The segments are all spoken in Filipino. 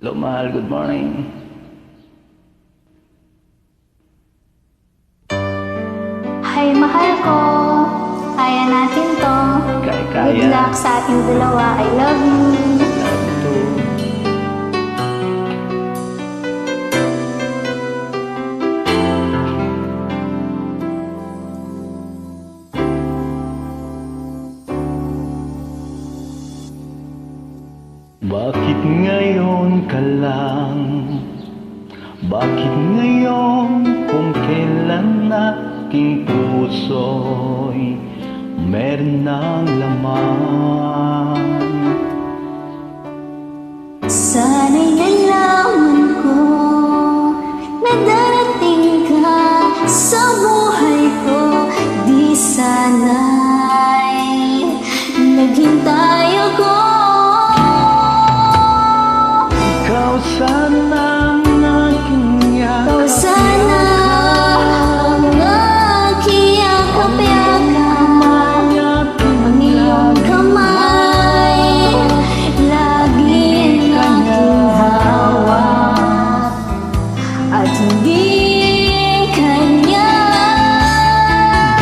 Hello, mahal. Good morning. Hi, mahal ko. Kaya natin to. Kaya. Good luck sa ating dalawa. I love you. Love you too. Bakit ngayon ka lang? Bakit ngayon kung kailan aking puso'y meron ng laman? Sana'y nalaman ko na darating ka sa buhay ko. Di sana'y naghintay ako. Ikaw sana ang aking Ikaw yakap. sana ang aking yakap-yakap. Ang iyong kamay lagi ang aking hawak. At hindi kanya.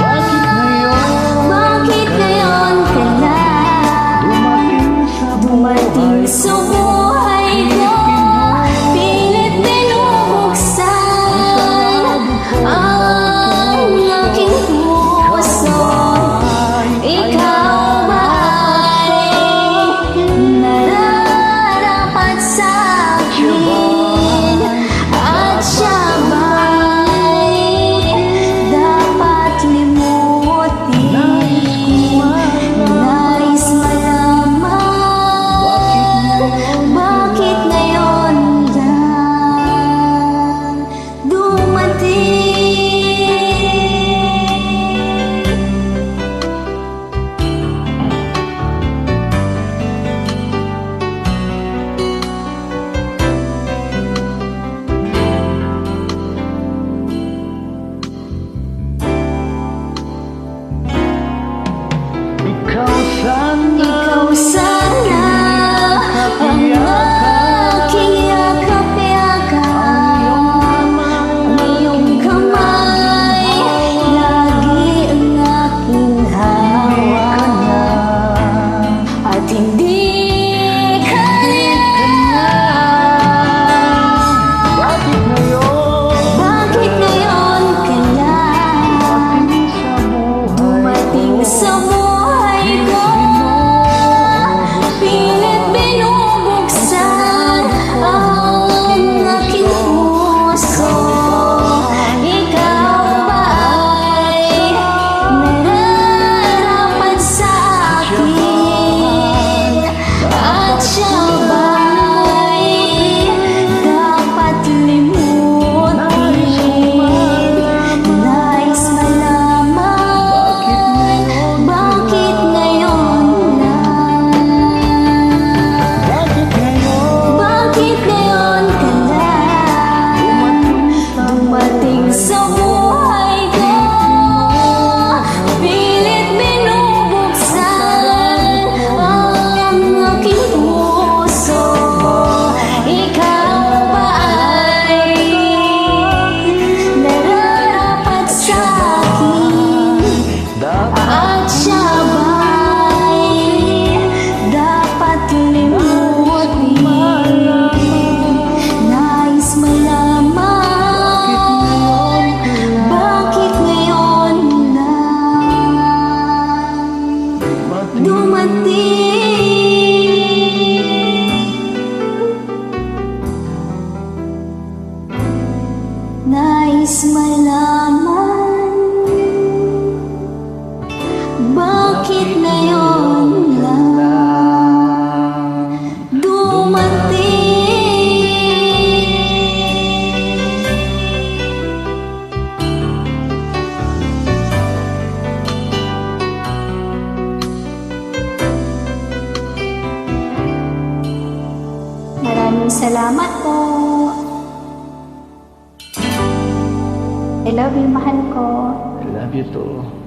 Bakit ngayon ka lang dumating sa buhay ko? Pilit binubuksan ang aking puso. Ikaw ba ay nararapat sa akin? At siya ba'y dapat limutin? Nais malaman bakit ngayon lang dumating? Ikaw sana Ikaw sana ang aking yakap-yakap. Ang iyong kamay lagi ang aking hawak. At hindi kanya. Bakit ngayon Bakit ngayon ka lang dumating sa buhay ko? Pilit binubuksan ang aking puso. Ikaw ba ay nararapat sa akin? At siya ba'y dapat limutin? Nais malaman bakit ngayon lang? Bakit ngayon ka lang dumating sa buhay ko? Pilit binubuksan ang aking puso. Ikaw ba ay nararapat sa akin? At siya ba'y dapat limutin? Nais malaman bakit ngayon lang dumating? Nais malaman bakit ngayon lang dumating? Maraming salamat po. I love you, mahal ko. I love you too.